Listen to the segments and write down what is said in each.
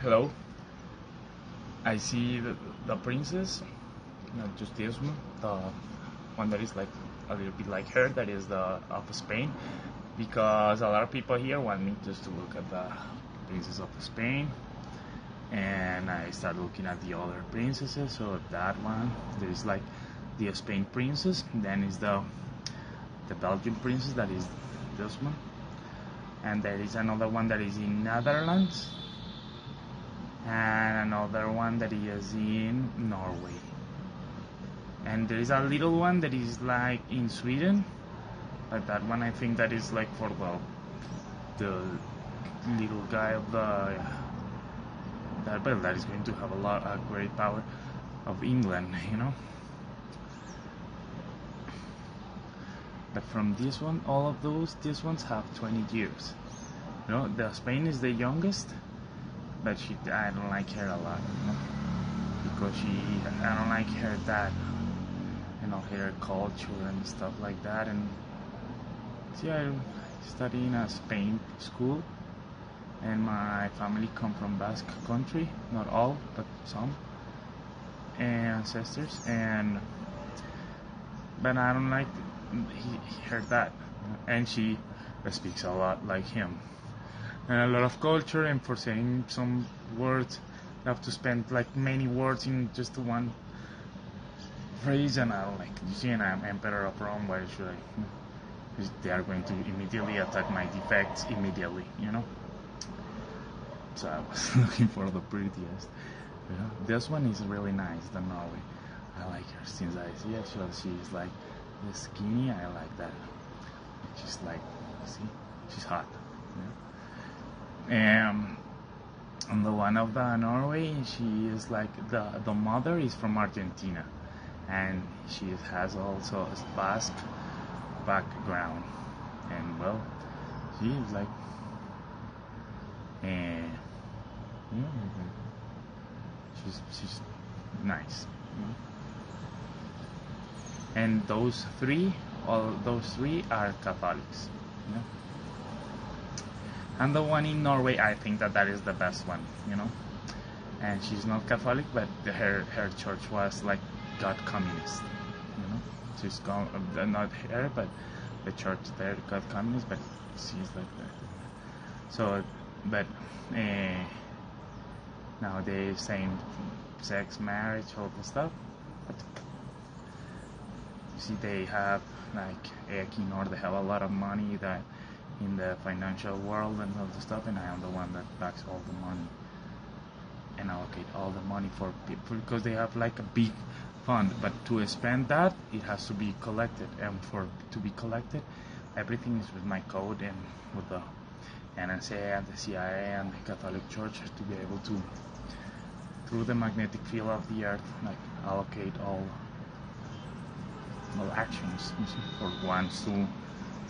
Hello, I see the princess, not just this one, the one that is like a little bit like her, that is the of Spain, because a lot of people here want me just to look at the princess of Spain, and I start looking at the other princesses. So that one, there is like the Spain princess, then is the Belgian princess, that is this one, and there is another one that is in Netherlands, and another one that is in Norway. And there is a little one that is like in Sweden, but that one I think that is like for the little guy of the that is going to have a great power of England. But from this one, all of these ones have 20 years. The Spain is the youngest, but I don't like her a lot, because I don't like her that, her culture and stuff like that. And see, I study in a Spain school, and my family come from Basque country, not all, but some ancestors, but I don't like her that, and she speaks a lot like him, and a lot of culture, and for saying some words you have to spend like many words in just one phrase, and I don't like. You see, and I'm Emperor of Rome, why should I? Because they are going to immediately attack my defects immediately. So I was looking for the prettiest. This one is really nice, the Norway. I like her since I see it. She's like skinny. I like that. She's like, see, she's hot. And the one of the Norway, she is like the mother is from Argentina, and she has also a Basque background, and well, she is like, she's nice. And all those three are Catholics. And the one in Norway, I think that is the best one. And she's not Catholic, but her church was like got communist. She's not her, but the church there got communist, but she's like that. So, but nowadays same-sex marriage, all the stuff. But you see, they have like Equinor, they have a lot of money that in the financial world and all the stuff, and I am the one that backs all the money and allocate all the money for people, because they have like a big fund, but to spend that it has to be collected, and to be collected, everything is with my code and with the NSA and the CIA and the Catholic Church to be able to, through the magnetic field of the earth, like allocate all actions, for ones to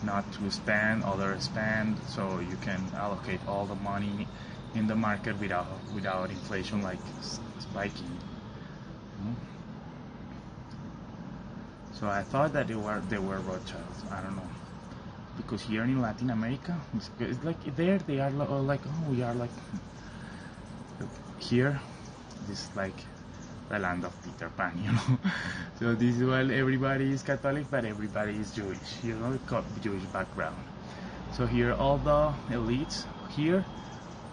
not to spend, others spend, so you can allocate all the money in the market without inflation like spiking. So I thought that they were Rothschilds. I don't know, because here in Latin America, it's like there they are like, oh, we are like here. This is like the land of Peter Pan. So this is why everybody is Catholic, but everybody is Jewish. Jewish background. So here all the elites here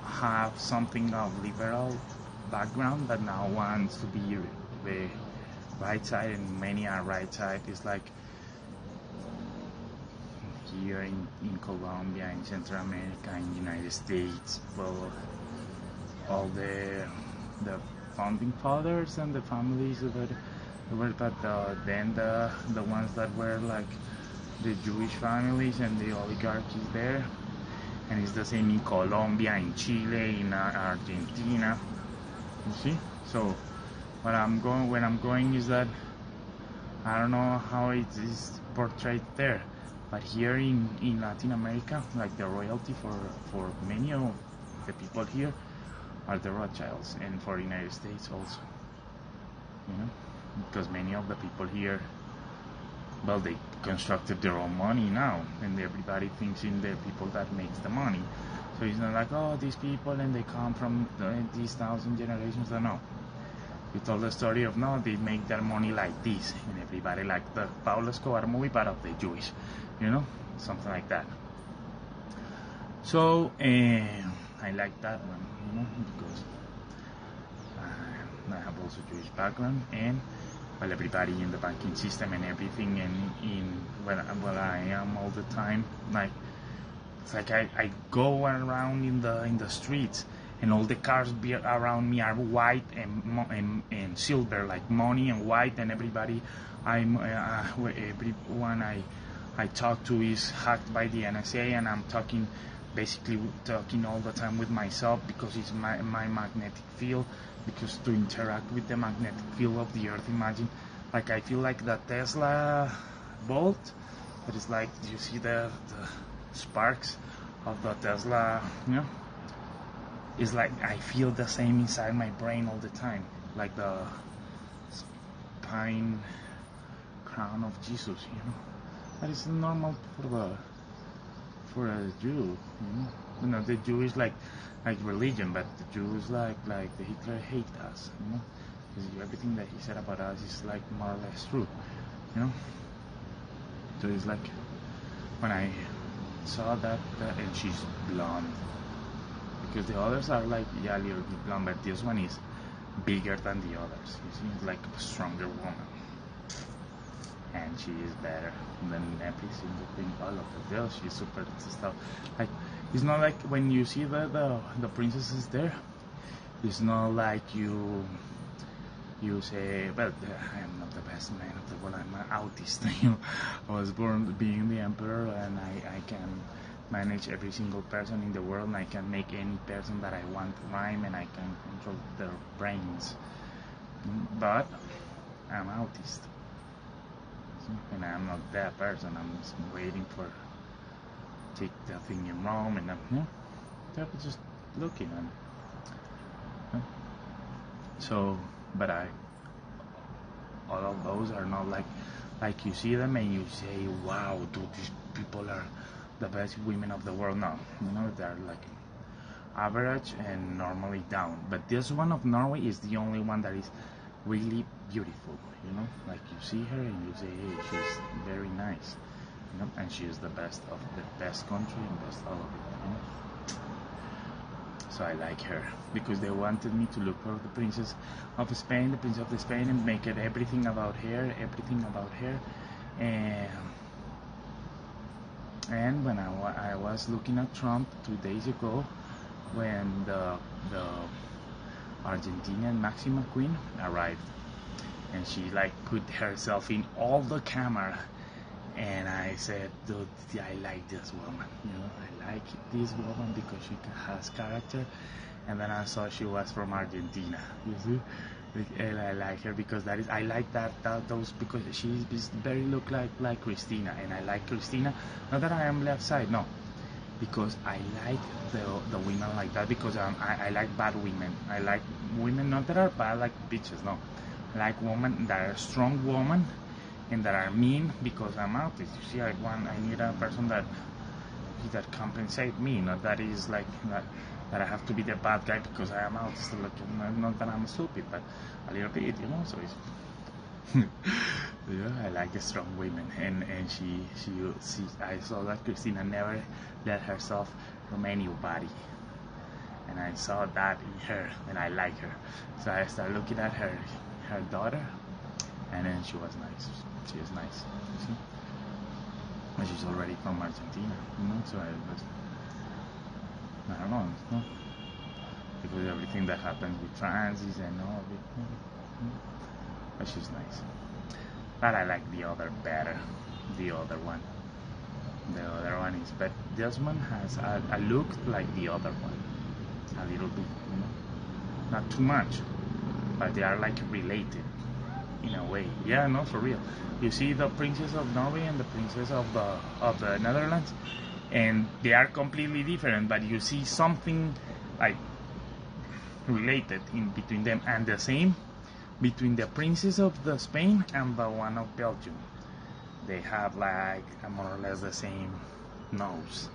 have something of liberal background, but now wants to be the right side, and many are right side. It's like here in Colombia, in Central America, in United States, well, all the founding fathers and the families but then the ones that were like the Jewish families and the oligarchies there, and it's the same in Colombia, in Chile, in Argentina. You see? So when I'm going is that I don't know how it is portrayed there, but here in Latin America, like the royalty for many of the people here are the Rothschilds, and for the United States also, because many of the people here, well, they constructed their own money now, and everybody thinks in the people that makes the money, So it's not like, oh, these people and they come from these 1,000 generations. No. You told the story of, no, they make their money like this, and everybody like the Pablo Escobar movie, but of the Jewish, something like that. So I like that one, because I have also Jewish background, and well, everybody in the banking system and everything, and where I am all the time, like it's like I go around in the streets, and all the cars around me are white and silver, like money and white, and everybody everyone I talk to is hacked by the NSA, and I'm basically talking all the time with myself, because it's my magnetic field, because to interact with the magnetic field of the earth, imagine, like I feel like the Tesla bolt, but it's like, you see the sparks of the Tesla, it's like I feel the same inside my brain all the time, like the spine crown of Jesus, that is normal for a Jew, the Jew is like religion, but the Jew is like the Hitler hate us, because everything that he said about us is like more or less true, so it's like when I saw that and she's blonde, because the others are like, yeah, a little bit blonde, but this one is bigger than the others, you see, it's like a stronger woman, and she is better than every single thing, all of the girls, she's super stuff, like, it's not like when you see the princesses there, it's not like you say, well, I am not the best man of the world, I'm an autist, I was born being the emperor, and I can manage every single person in the world, and I can make any person that I want rhyme, and I can control their brains, but I'm autist, and I'm not that person, I'm just waiting for take the thing in Rome, and I'm just looking at it. So, but all of those are not like you see them and you say, wow, dude, these people are the best women of the world. No, they're like average and normally down. But this one of Norway is the only one that is really beautiful, like you see her and you say, hey, she's very nice, and she is the best of the best country and best all of it, So I like her, because they wanted me to look for the Princess of Spain, and make it everything about her, and when I was looking at Trump 2 days ago, when the Argentinian Maxima Queen arrived, and she like put herself in all the camera, and I said, dude, I like this woman, I like this woman because she has character, and then I saw she was from Argentina, you see, and I like her because I like those, because she very look like Christina, and I like Christina, not that I am left side, no, because I like the women like that, because I like bad women, I like women not that are bad like bitches, no, I like women that are strong women, and that are mean, because I'm autist. You see, I need a person that compensate me, not that is like that I have to be the bad guy because I am autist. Like, not that I'm stupid, but a little bit, So it's I like the strong women, and she I saw that Christina never let herself from anybody, and I saw that in her, and I like her. So I started looking at her daughter, and then she was nice. She is nice, you see? But she's already from Argentina, so I don't know, because everything that happens with Francis and all of it, but she's nice. But I like the other better, the other one is, but this one has a look like the other one, a little bit, not too much, but they are like related. In a way, yeah, no, for real. You see the Princess of Norway and the Princess of the Netherlands, and they are completely different, but you see something like related in between them, and the same between the Princess of the Spain and the one of Belgium. They have like more or less the same nose.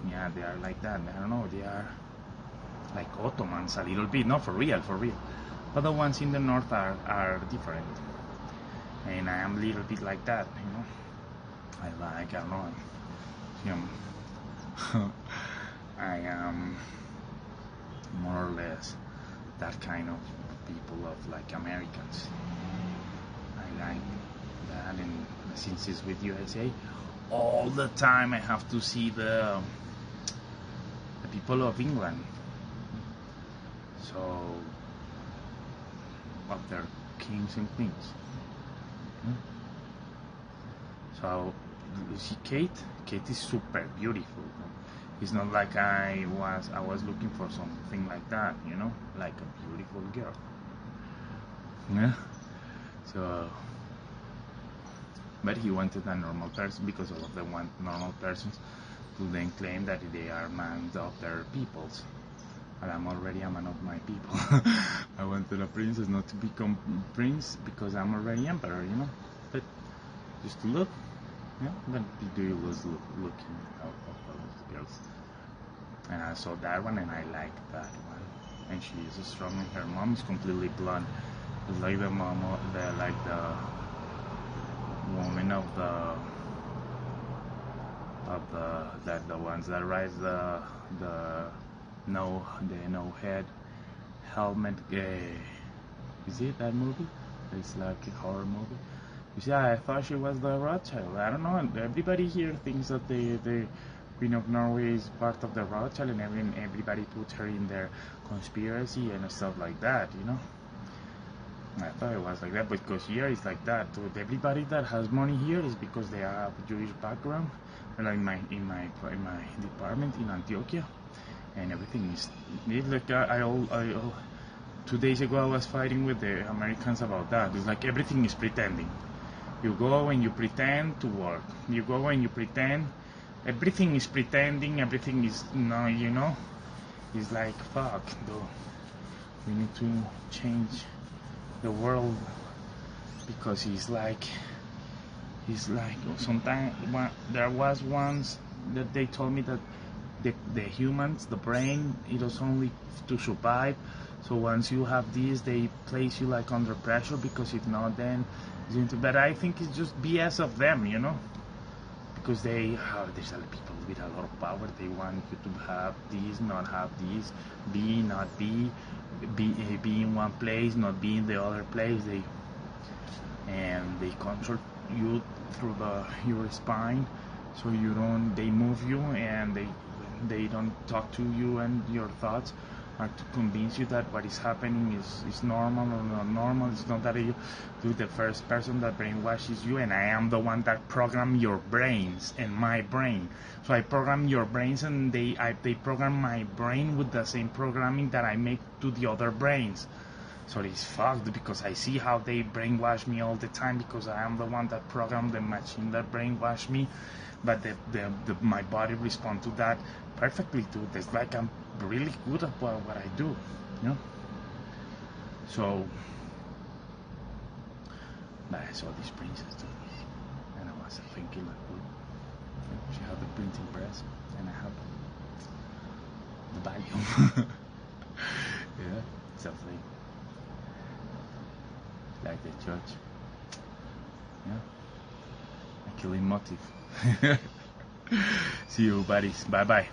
Yeah, they are like that. I don't know. They are like Ottomans a little bit. Not for real, for real. But the ones in the north are different. And I am a little bit like that, you know. I don't know. I am more or less that kind of people of like Americans. I like that, and since it's with USA, all the time I have to see the people of England. So, of their kings and queens. So, you see Kate? Kate is super beautiful. It's not like I was looking for something like that, you know, like a beautiful girl. Yeah. So, but he wanted a normal person because all of them want normal persons to then claim that they are man of their peoples. And I'm already a man of my people. I wanted a princess, not to become prince because I'm already emperor, you know. But just to look, yeah. But do you lose looking of those girls? And I saw that one, and I liked that one. And she is strong, and her mom is completely blonde. It's like the mom, the woman of the ones that rise the no head helmet. Is it that movie? It's like a horror movie. You see, I thought she was the Rothschild. I don't know. Everybody here thinks that the Queen of Norway is part of the Rothschild, and everybody puts her in their conspiracy and stuff like that. You know. I thought it was like that, because here it's like that. So everybody that has money here is because they have Jewish background. Like in my department in Antioquia, and everything is like 2 days ago I was fighting with the Americans about that. It's like everything is pretending. You go and you pretend to work. You go and you pretend. Everything is pretending. Everything is no, you know. It's like fuck, though. We need to change the world, because it's like sometimes there was once that they told me that the humans, the brain, it was only to survive. So once you have this, they place you like under pressure, because if not, then but I think it's just BS of them, you know, because there's a lot of people with a lot of power. They want you to have this, not have this, be, not be in one place, not be in the other place. And they control you through your spine, so you don't. They move you, and they don't talk to you, and your thoughts are to convince you that what is happening is normal or not normal. It's not that you're the first person that brainwashes you, and I am the one that program your brains and my brain. So I program your brains, and they program my brain with the same programming that I make to the other brains. So it's fucked, because I see how they brainwash me all the time, because I am the one that programmed the machine that brainwash me. But my body responds to that perfectly too. It's like I'm really good at what I do, you know. So, but I saw this princess too, and I was thinking like, well, she had the printing press, and I have the vacuum. Yeah, something like the church. Yeah, a killing motive. See you, buddies. Bye bye.